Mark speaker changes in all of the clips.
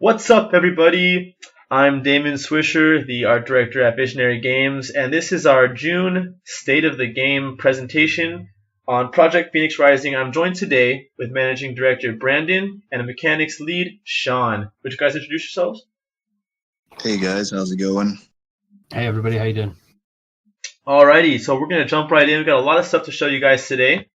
Speaker 1: What's up, everybody? I'm Damon Swisher, the art director at Visionary Games, and this is our June State of the Game presentation on Project Phoenix Rising. I'm joined today with Managing Director Brandon and a mechanics lead, Sean. Would you guys introduce yourselves?
Speaker 2: Hey guys, how's it going?
Speaker 3: Hey everybody, how you doing?
Speaker 1: Alrighty, so we're going to jump right in. We've got a lot of stuff to show you guys today.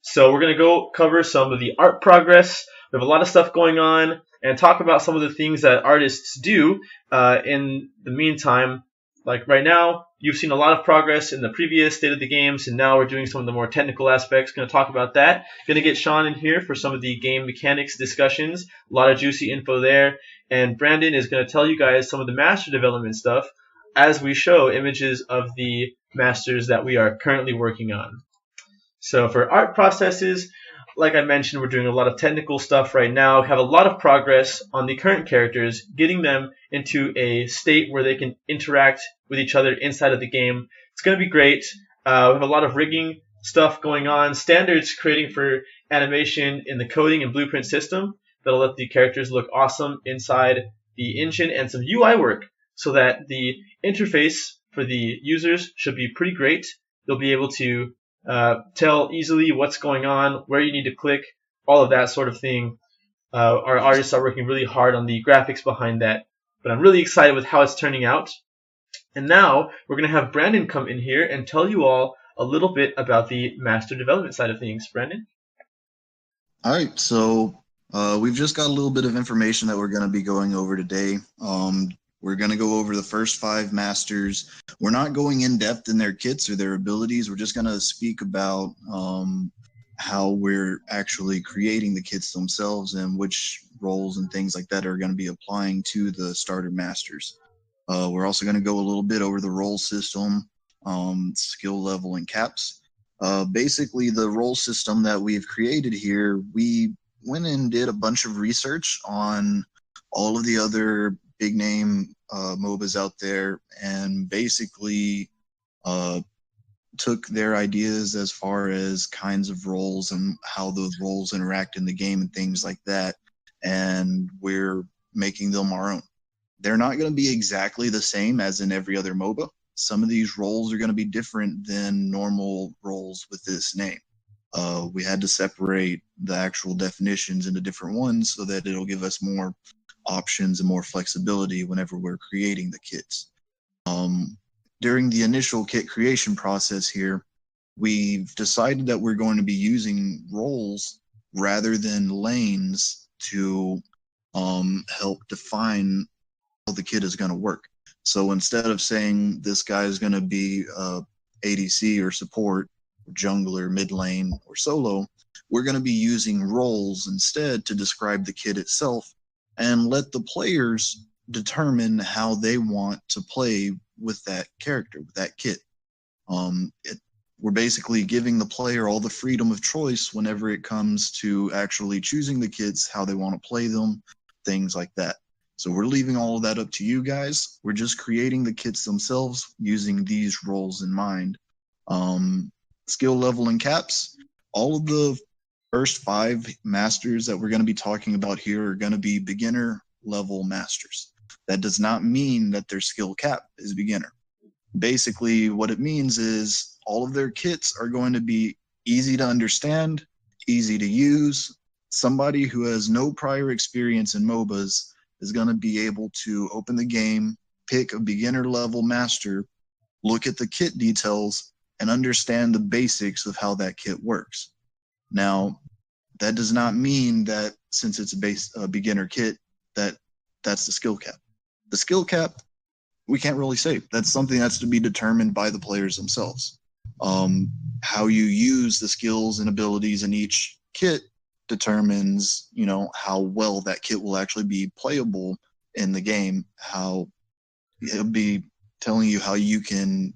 Speaker 1: So we're going to go cover some of the art progress. We have a lot of stuff going on and talk about some of the things that artists do in the meantime. Like right now, you've seen a lot of progress in the previous State of the Games, and now we're doing some of the more technical aspects. Going to talk about that. Going to get Sean in here for some of the game mechanics discussions. A lot of juicy info there. And Brandon is going to tell you guys some of the master development stuff as we show images of the masters that we are currently working on. So for art processes, like I mentioned, we're doing a lot of technical stuff right now. We have a lot of progress on the current characters, getting them into a state where they can interact with each other inside of the game. It's going to be great. We have a lot of rigging stuff going on, standards creating for animation in the coding and blueprint system that'll let the characters look awesome inside the engine, and some UI work so that the interface for the users should be pretty great. They'll be able to tell easily what's going on, where you need to click, all of that sort of thing. Our artists are working really hard on the graphics behind that, but I'm really excited with how it's turning out. And now we're going to have Brandon come in here and tell you all a little bit about the master development side of things. Brandon?
Speaker 2: All right, so we've just got a little bit of information that we're going to be going over today. We're going to go over the first 5 masters. We're not going in depth in their kits or their abilities. We're just going to speak about how we're actually creating the kits themselves and which roles and things like that are going to be applying to the starter masters. We're also going to go a little bit over the role system, skill level, and caps. Basically, the role system that we've created here, we went and did a bunch of research on all of the other big name MOBAs out there, and basically took their ideas as far as kinds of roles and how those roles interact in the game and things like that, and we're making them our own. They're not going to be exactly the same as in every other MOBA. Some of these roles are going to be different than normal roles with this name. We had to separate the actual definitions into different ones so that it'll give us more options and more flexibility whenever we're creating the kits. During the initial kit creation process here, we've decided that we're going to be using roles rather than lanes to help define how the kit is going to work. So instead of saying this guy is going to be ADC or support, or jungler, mid lane, or solo, we're going to be using roles instead to describe the kit itself and let the players determine how they want to play with that character, with that kit. We're basically giving the player all the freedom of choice whenever it comes to actually choosing the kits, how they want to play them, things like that. So we're leaving all of that up to you guys. We're just creating the kits themselves using these roles in mind. Skill level and caps, all of the first 5 masters that we're going to be talking about here are going to be beginner level masters. That does not mean that their skill cap is beginner. Basically, what it means is all of their kits are going to be easy to understand, easy to use. Somebody who has no prior experience in MOBAs is going to be able to open the game, pick a beginner level master, look at the kit details, and understand the basics of how that kit works. Now, that does not mean that since it's a beginner kit, that's the skill cap. The skill cap, we can't really say. That's something that's to be determined by the players themselves. How you use the skills and abilities in each kit determines, how well that kit will actually be playable in the game. How it'll be telling you how you can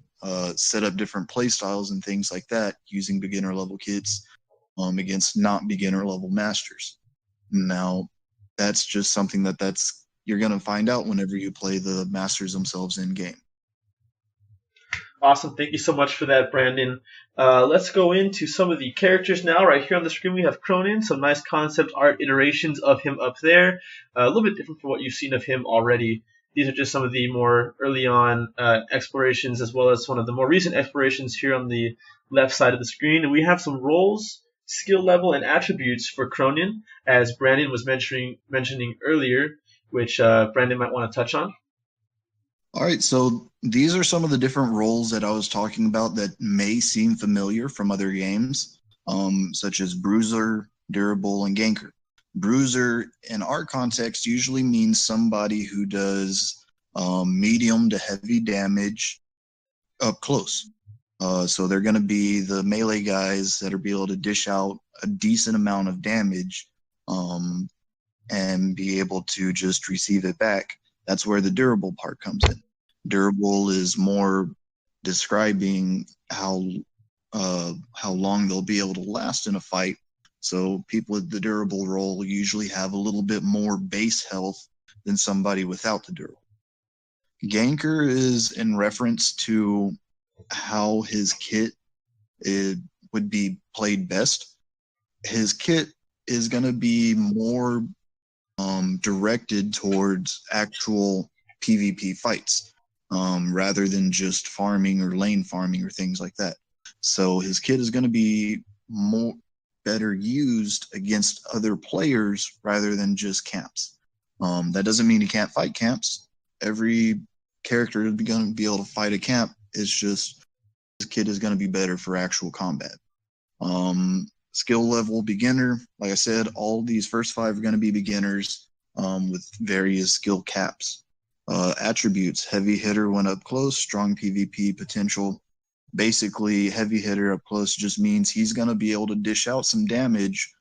Speaker 2: set up different play styles and things like that using beginner level kits against not beginner level masters. Now, that's just something you're going to find out whenever you play the masters themselves in game.
Speaker 1: Awesome. Thank you so much for that, Brandon. Let's go into some of the characters now. Right here on the screen, we have Cronin. Some nice concept art iterations of him up there. A little bit different from what you've seen of him already. These are just some of the more early on explorations, as well as one of the more recent explorations here on the left side of the screen. And we have some roles, skill level, and attributes for Cronin, as Brandon was mentioning earlier, which Brandon might want to touch on.
Speaker 2: All right, so these are some of the different roles that I was talking about that may seem familiar from other games, such as Bruiser, Durable, and Ganker. Bruiser, in our context, usually means somebody who does medium to heavy damage up close. So they're going to be the melee guys that are be able to dish out a decent amount of damage and be able to just receive it back. That's where the durable part comes in. Durable is more describing how long they'll be able to last in a fight. So people with the durable role usually have a little bit more base health than somebody without the durable. Ganker is in reference to how his kit would be played best. His kit is going to be more directed towards actual PvP fights rather than just farming or lane farming or things like that. So his kit is going to be more better used against other players rather than just camps. That doesn't mean he can't fight camps. Every character is going to be able to fight a camp. It's just his kit is going to be better for actual combat. Skill level beginner, like I said, all these first 5 are going to be beginners with various skill caps. Attributes, heavy hitter when up close, strong PvP potential. Basically, heavy hitter up close just means he's going to be able to dish out some damage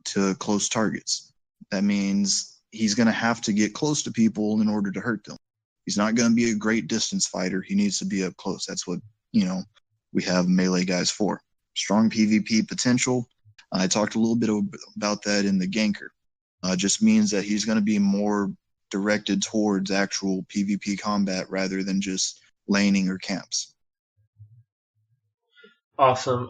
Speaker 2: to close targets. That means he's going to have to get close to people in order to hurt them. He's not going to be a great distance fighter. He needs to be up close. That's what, we have melee guys for. Strong PvP potential. I talked a little bit about that in the Ganker. Just means that he's going to be more directed towards actual PvP combat rather than just laning or camps.
Speaker 1: Awesome.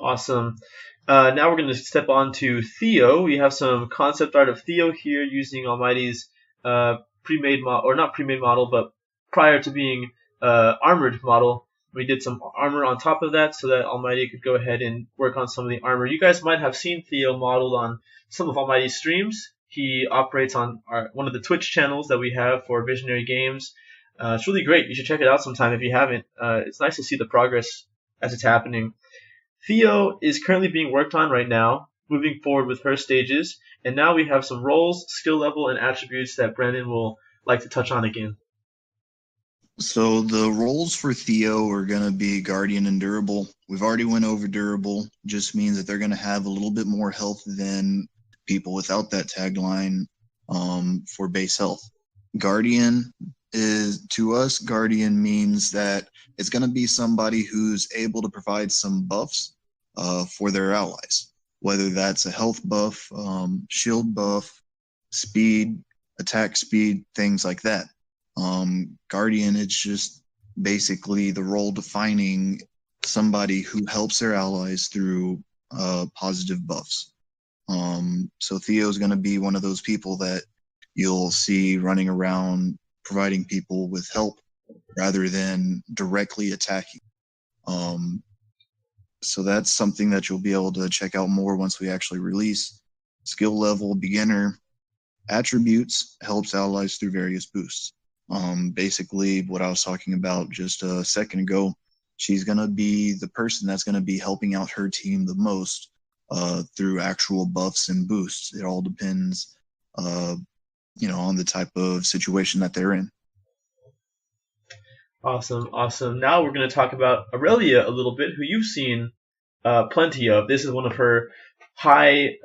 Speaker 1: Now we're going to step on to Theo. We have some concept art of Theo here using Almighty's pre-made model, or not pre-made model, but prior to being armored model. We did some armor on top of that so that Almighty could go ahead and work on some of the armor. You guys might have seen Theo modeled on some of Almighty's streams. He operates on one of the Twitch channels that we have for Visionary Games. It's really great. You should check it out sometime if you haven't. It's nice to see the progress as it's happening. Theo is currently being worked on right now, moving forward with her stages. And now we have some roles, skill level, and attributes that Brandon will like to touch on again.
Speaker 2: So the roles for Theo are going to be Guardian and Durable. We've already went over Durable. Just means that they're going to have a little bit more health than people without that tagline for base health. Guardian Guardian means that it's going to be somebody who's able to provide some buffs for their allies, whether that's a health buff, shield buff, speed, attack speed, things like that. Guardian, it's just basically the role defining somebody who helps their allies through positive buffs. So Theo's going to be one of those people that you'll see running around providing people with help rather than directly attacking. So that's something that you'll be able to check out more once we actually release. Skill level beginner. Attributes helps allies through various boosts. Basically what I was talking about just a second ago, she's going to be the person that's going to be helping out her team the most through actual buffs and boosts. It all depends, on the type of situation that they're in.
Speaker 1: Awesome. Now we're going to talk about Aurelia a little bit, who you've seen plenty of. This is one of her high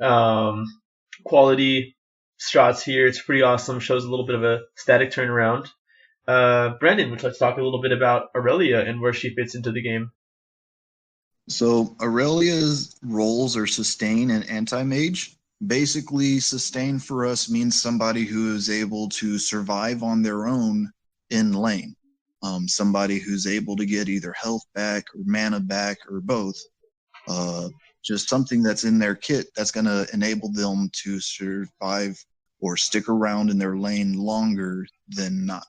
Speaker 1: quality shots here. It's pretty awesome. Shows a little bit of a static turnaround. Brandon, would you like to talk a little bit about Aurelia and where she fits into the game?
Speaker 2: So Aurelia's roles are sustain and anti-mage. Basically, sustain for us means somebody who is able to survive on their own in lane. somebody who's able to get either health back or mana back or both. Just something that's in their kit that's going to enable them to survive or stick around in their lane longer than not.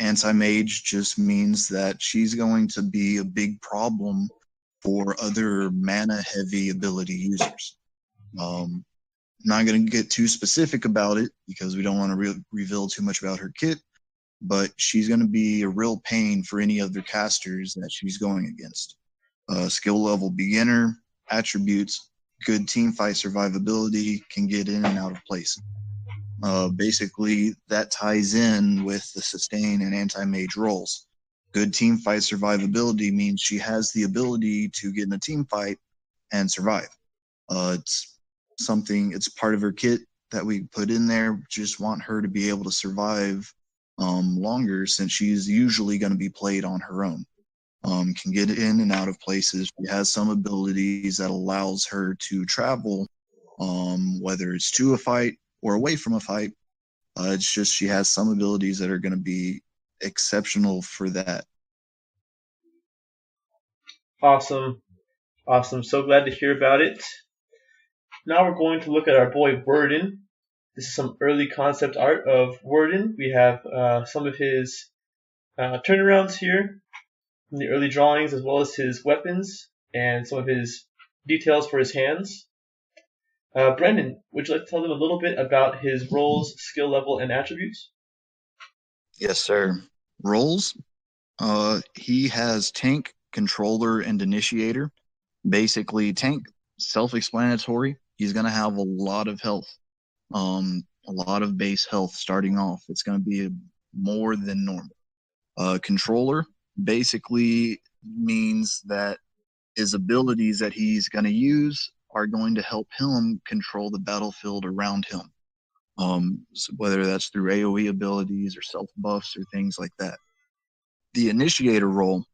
Speaker 2: Anti-mage just means that she's going to be a big problem for other mana-heavy ability users. Not going to get too specific about it because we don't want to reveal too much about her kit, but she's going to be a real pain for any other casters that she's going against. Skill level beginner, attributes, good team fight survivability, can get in and out of place. Basically, that ties in with the sustain and anti-mage roles. Good team fight survivability means she has the ability to get in a team fight and survive. It's part of her kit that we put in there. Just want her to be able to survive longer, since she's usually going to be played on her own. Can get in and out of places. She has some abilities that allows her to travel, whether it's to a fight or away from a fight. It's just she has some abilities that are going to be exceptional for that.
Speaker 1: Awesome. So glad to hear about it. Now we're going to look at our boy Worden. This is some early concept art of Worden. We have some of his turnarounds here from the early drawings, as well as his weapons and some of his details for his hands. Brendan, would you like to tell them a little bit about his roles, skill level, and attributes?
Speaker 2: Yes, sir. Roles? He has tank, controller, and initiator. Basically, tank, self-explanatory. He's going to have a lot of health, a lot of base health starting off. It's going to be more than normal. Controller basically means that his abilities that he's going to use are going to help him control the battlefield around him, so whether that's through AoE abilities or self buffs or things like that. The initiator role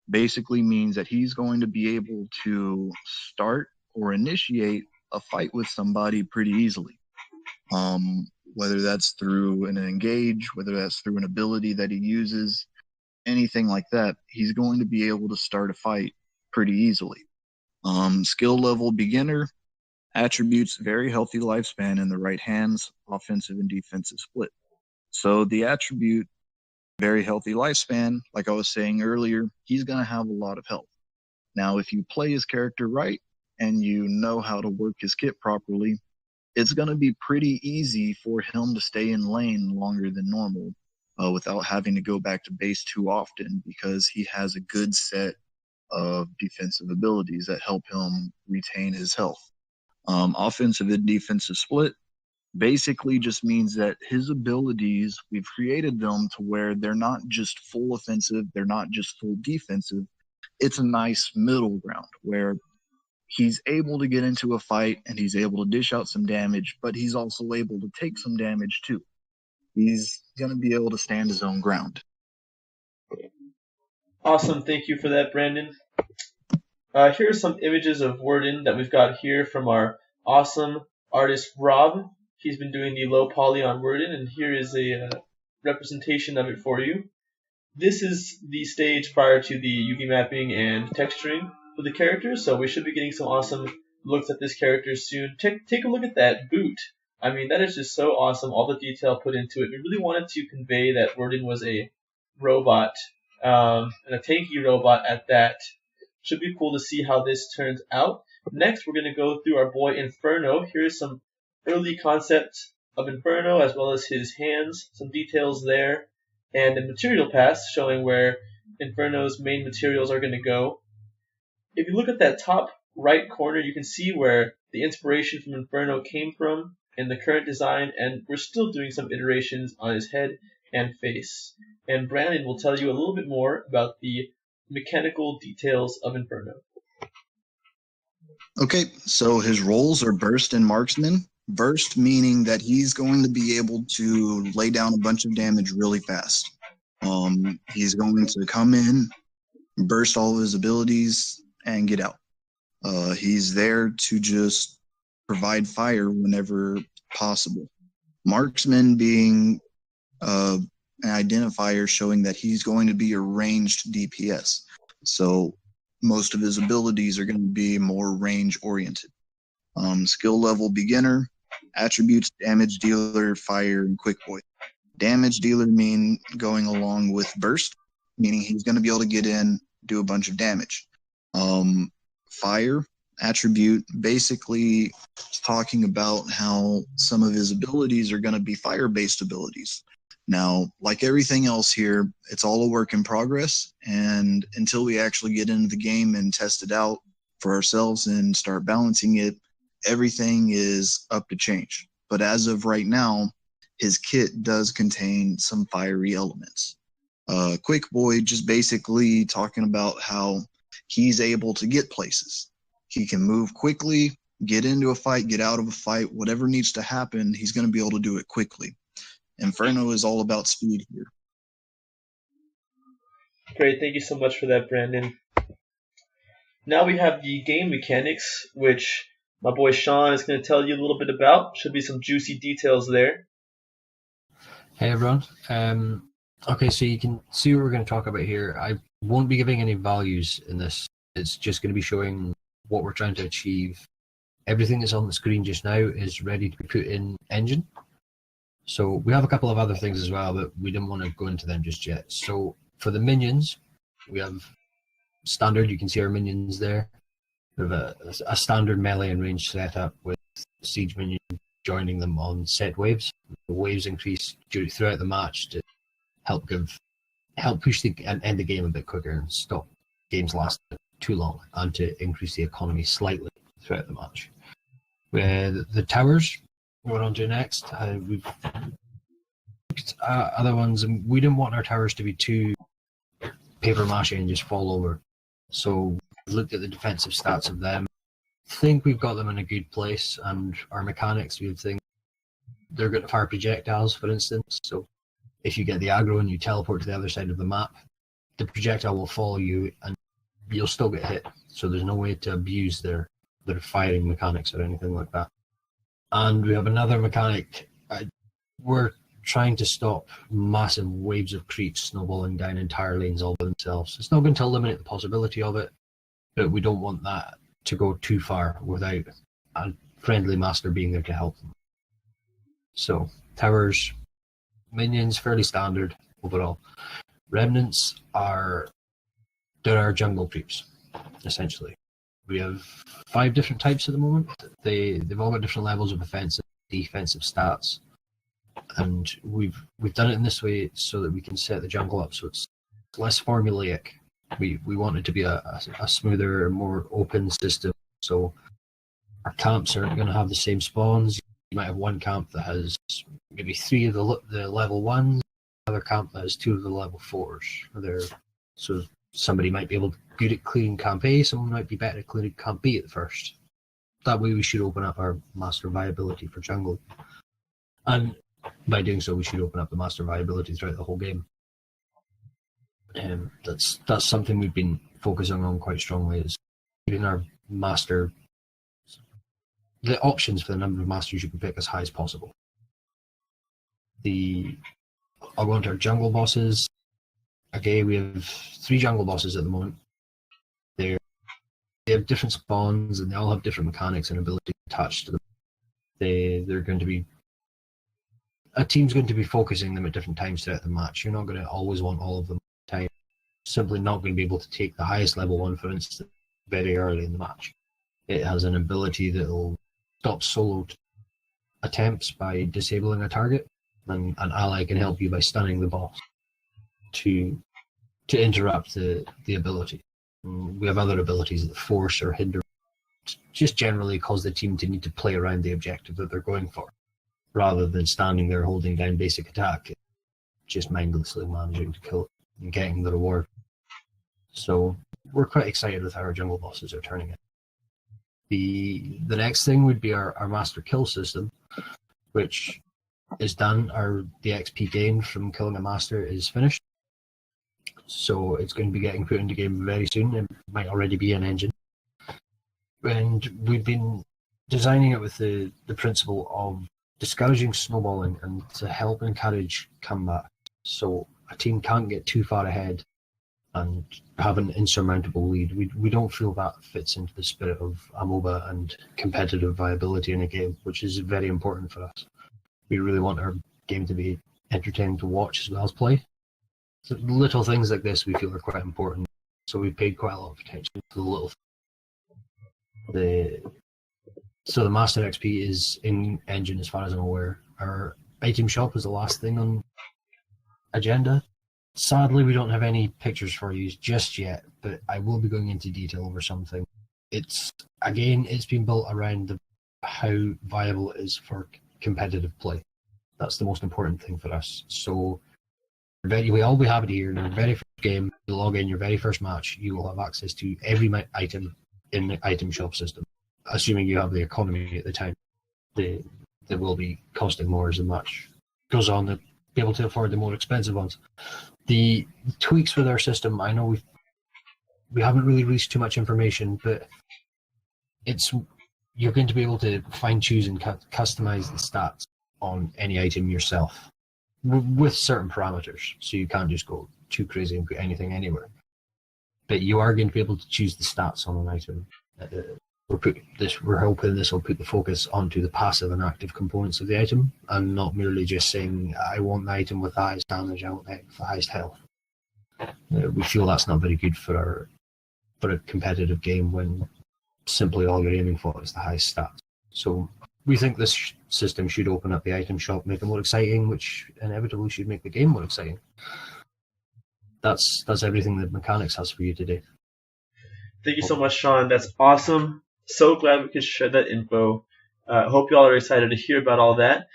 Speaker 2: basically means that he's going to be able to start or initiate a fight with somebody pretty easily, whether that's through an engage, whether that's through an ability that he uses, anything like that. He's going to be able to start a fight pretty easily. Skill level beginner, attributes, very healthy lifespan in the right hands, offensive and defensive split. So the attribute, very healthy lifespan, like I was saying earlier, he's going to have a lot of health. Now, if you play his character right and you know how to work his kit properly, it's going to be pretty easy for him to stay in lane longer than normal without having to go back to base too often, because he has a good set of defensive abilities that help him retain his health. Offensive and defensive split basically just means that his abilities, we've created them to where they're not just full offensive, they're not just full defensive. It's a nice middle ground where he's able to get into a fight and he's able to dish out some damage, but he's also able to take some damage too. He's going to be able to stand his own ground.
Speaker 1: Awesome. Thank you for that, Brandon. Here are some images of Worden that we've got here from our awesome artist, Rob. He's been doing the low poly on Worden, and here is a representation of it for you. This is the stage prior to the UV mapping and texturing for the characters, so we should be getting some awesome looks at this character soon. Take a look at that boot. I mean, that is just so awesome, all the detail put into it. We really wanted to convey that Worden was a robot, and a tanky robot at that. Should be cool to see how this turns out. Next, we're going to go through our boy Inferno. Here's some early concepts of Inferno, as well as his hands, some details there, and a material pass showing where Inferno's main materials are going to go. If you look at that top right corner, you can see where the inspiration from Inferno came from in the current design, and we're still doing some iterations on his head and face. And Brandon will tell you a little bit more about the mechanical details of Inferno.
Speaker 2: Okay, so his roles are Burst and Marksman. Burst meaning that he's going to be able to lay down a bunch of damage really fast. He's going to come in, burst all of his abilities, and get out. He's there to just provide fire whenever possible. Marksman being an identifier showing that he's going to be a ranged DPS. So most of his abilities are going to be more range oriented. Skill level beginner, attributes damage dealer, fire, and quick boy. Damage dealer mean going along with burst, meaning he's going to be able to get in, do a bunch of damage. Fire attribute, basically talking about how some of his abilities are going to be fire-based abilities. Now, like everything else here, it's all a work in progress, and until we actually get into the game and test it out for ourselves and start balancing it, everything is up to change. But as of right now, his kit does contain some fiery elements. Quick Boy, just basically talking about how he's able to get places. He can move quickly, get into a fight, get out of a fight, whatever needs to happen, he's going to be able to do it quickly. Inferno is all about speed here.
Speaker 1: Great, thank you so much for that, Brandon. Now we have the game mechanics, which my boy Sean is going to tell you a little bit about. Should be some juicy details there.
Speaker 3: Hey everyone. Okay, so you can see what we're going to talk about here. I won't be giving any values in this. It's just going to be showing what we're trying to achieve. Everything that's on the screen just now is ready to be put in engine. So we have a couple of other things as well, but we didn't want to go into them just yet. So for the minions, we have standard. You can see our minions there. We have a standard melee and range setup with siege minion joining them on set waves. The waves increase throughout the match to help push and end the game a bit quicker and stop games lasting too long, and to increase the economy slightly throughout the match. The towers we're on to next. We've looked at other ones, and we didn't want our towers to be too paper mache and just fall over. So we've looked at the defensive stats of them. I think we've got them in a good place, and our mechanics, we think they're going to fire projectiles, for instance. So if you get the aggro and you teleport to the other side of the map, the projectile will follow you and you'll still get hit. So there's no way to abuse their firing mechanics or anything like that. And we have another mechanic. We're trying to stop massive waves of creeps snowballing down entire lanes all by themselves. It's not going to eliminate the possibility of it, but we don't want that to go too far without a friendly master being there to help them. So towers, minions, fairly standard overall. Remnants they're our jungle creeps, essentially. We have 5 different types at the moment. They've all got different levels of offensive, defensive stats, and we've done it in this way so that we can set the jungle up so it's less formulaic. We want it to be a smoother, more open system. So our camps aren't going to have the same spawns. You might have one camp that has maybe 3 of the level 1s, another camp that has 2 of the level 4s. So somebody might be good at clearing camp A, someone might be better at clearing camp B at first. That way we should open up our master viability for jungle. And by doing so, we should open up the master viability throughout the whole game. That's something we've been focusing on quite strongly, is keeping our master, the options for the number of masters you can pick as high as possible. I'll go into our jungle bosses. Okay, we have 3 jungle bosses at the moment. They have different spawns and they all have different mechanics and abilities attached to them. They're going to be, a team's going to be focusing them at different times throughout the match. You're not going to always want all of them at the time. Simply not going to be able to take the highest level one, for instance, very early in the match. It has an ability that will stop solo attempts by disabling a target, and an ally can help you by stunning the boss to interrupt the ability. We have other abilities that force or hinder, just generally cause the team to need to play around the objective that they're going for, rather than standing there holding down basic attack, just mindlessly managing to kill it and getting the reward. So we're quite excited with how our jungle bosses are turning out. The next thing would be our master kill system, which is done. The XP gained from killing a master is finished. So it's going to be getting put into game very soon. It might already be an engine. And we've been designing it with the principle of discouraging snowballing and to help encourage comeback. So a team can't get too far ahead and have an insurmountable lead. We don't feel that fits into the spirit of a MOBA and competitive viability in a game, which is very important for us. We really want our game to be entertaining to watch as well as play. So little things like this we feel are quite important. So we paid quite a lot of attention to the little things. So the Master XP is in engine as far as I'm aware. Our item shop is the last thing on agenda. Sadly, we don't have any pictures for you just yet, but I will be going into detail over something. It's been built around how viable it is for competitive play. That's the most important thing for us. So we all be happy to hear in your very first game, you log in your very first match, you will have access to every item in the item shop system, assuming you have the economy at the time. They will be costing more as the match goes on to be able to afford the more expensive ones. The tweaks with our system, I know we haven't really released too much information, but you're going to be able to fine choose and customize the stats on any item yourself with certain parameters. So you can't just go too crazy and put anything anywhere. But you are going to be able to choose the stats on an item. We're hoping this will put the focus onto the passive and active components of the item, and not merely just saying, I want the item with the highest damage, I want the item with the highest health. We feel that's not very good for a competitive game when simply all you're aiming for is the highest stats. So we think this system should open up the item shop, make it more exciting, which inevitably should make the game more exciting. That's everything that Mechanics has for you today.
Speaker 1: Thank you so much, Sean. That's awesome. So glad we could share that info. Hope you all are excited to hear about all that.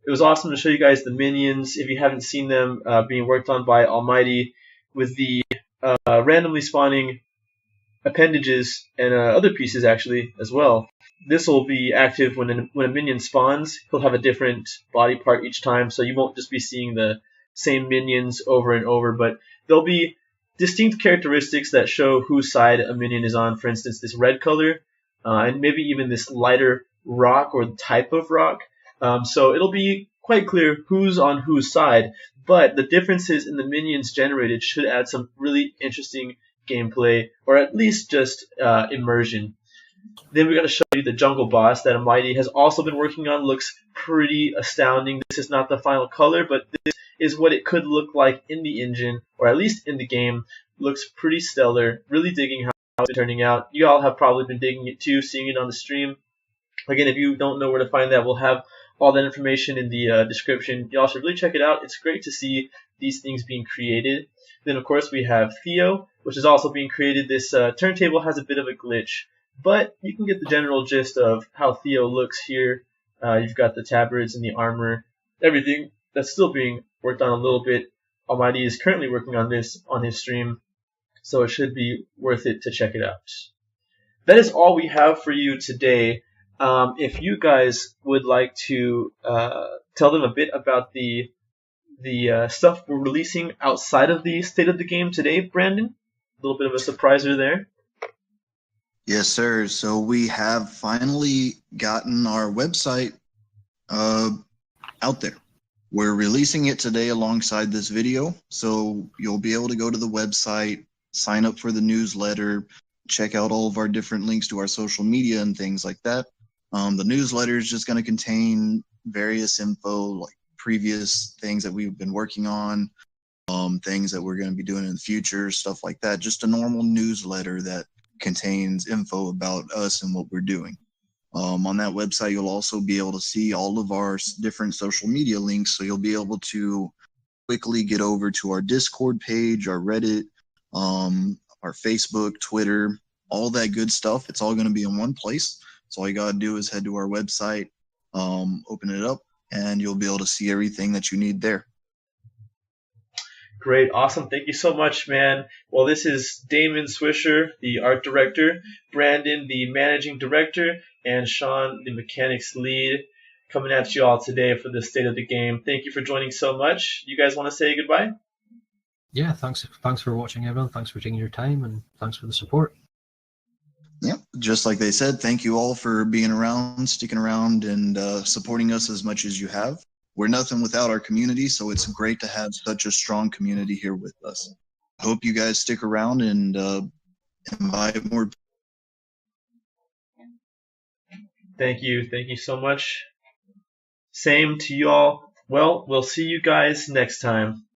Speaker 1: It was awesome to show you guys the minions. If you haven't seen them being worked on by Almighty with the randomly spawning appendages and other pieces actually as well. This will be active when a minion spawns. He'll have a different body part each time, so you won't just be seeing the same minions over and over, but there'll be distinct characteristics that show whose side a minion is on. For instance, this red color, and maybe even this lighter rock or type of rock. So it'll be quite clear who's on whose side, but the differences in the minions generated should add some really interesting gameplay, or at least just immersion. Then we got to show you the jungle boss that Almighty has also been working on. Looks pretty astounding. This is not the final color, but this is what it could look like in the engine, or at least in the game. Looks pretty stellar. Really digging how it's turning out. You all have probably been digging it too, seeing it on the stream. Again, if you don't know where to find that, we'll have all that information in the description. You all should really check it out. It's great to see these things being created. Then, of course, we have Theo, which is also being created. This turntable has a bit of a glitch, but you can get the general gist of how Theo looks here. You've got the tabards and the armor, everything that's still being worked on a little bit. Almighty is currently working on this on his stream, so it should be worth it to check it out. That is all we have for you today. If you guys would like to tell them a bit about the stuff we're releasing outside of the state of the game today, Brandon, a little bit of a surpriser there.
Speaker 2: Yes, sir. So we have finally gotten our website out there. We're releasing it today alongside this video, so you'll be able to go to the website, sign up for the newsletter, check out all of our different links to our social media and things like that. The newsletter is just going to contain various info, like previous things that we've been working on, things that we're going to be doing in the future, stuff like that. Just a normal newsletter that contains info about us and what we're doing. On that website, you'll also be able to see all of our different social media links, so you'll be able to quickly get over to our Discord page, our Reddit, our Facebook, Twitter, all that good stuff. It's all going to be in one place. So all you got to do is head to our website, open it up, and you'll be able to see everything that you need there.
Speaker 1: Great, awesome. Thank you so much, man. Well, this is Damon Swisher, the art director, Brandon, the managing director, and Sean, the mechanics lead, coming at you all today for the state of the game. Thank you for joining so much. You guys want to say goodbye?
Speaker 3: Yeah, thanks for watching, everyone. Thanks for taking your time, and thanks for the support.
Speaker 2: Yeah, just like they said, thank you all for being around, sticking around, and supporting us as much as you have. we're nothing without our community, so it's great to have such a strong community here with us. I hope you guys stick around and invite more.
Speaker 1: Thank you so much. Same to you all. Well, we'll see you guys next time.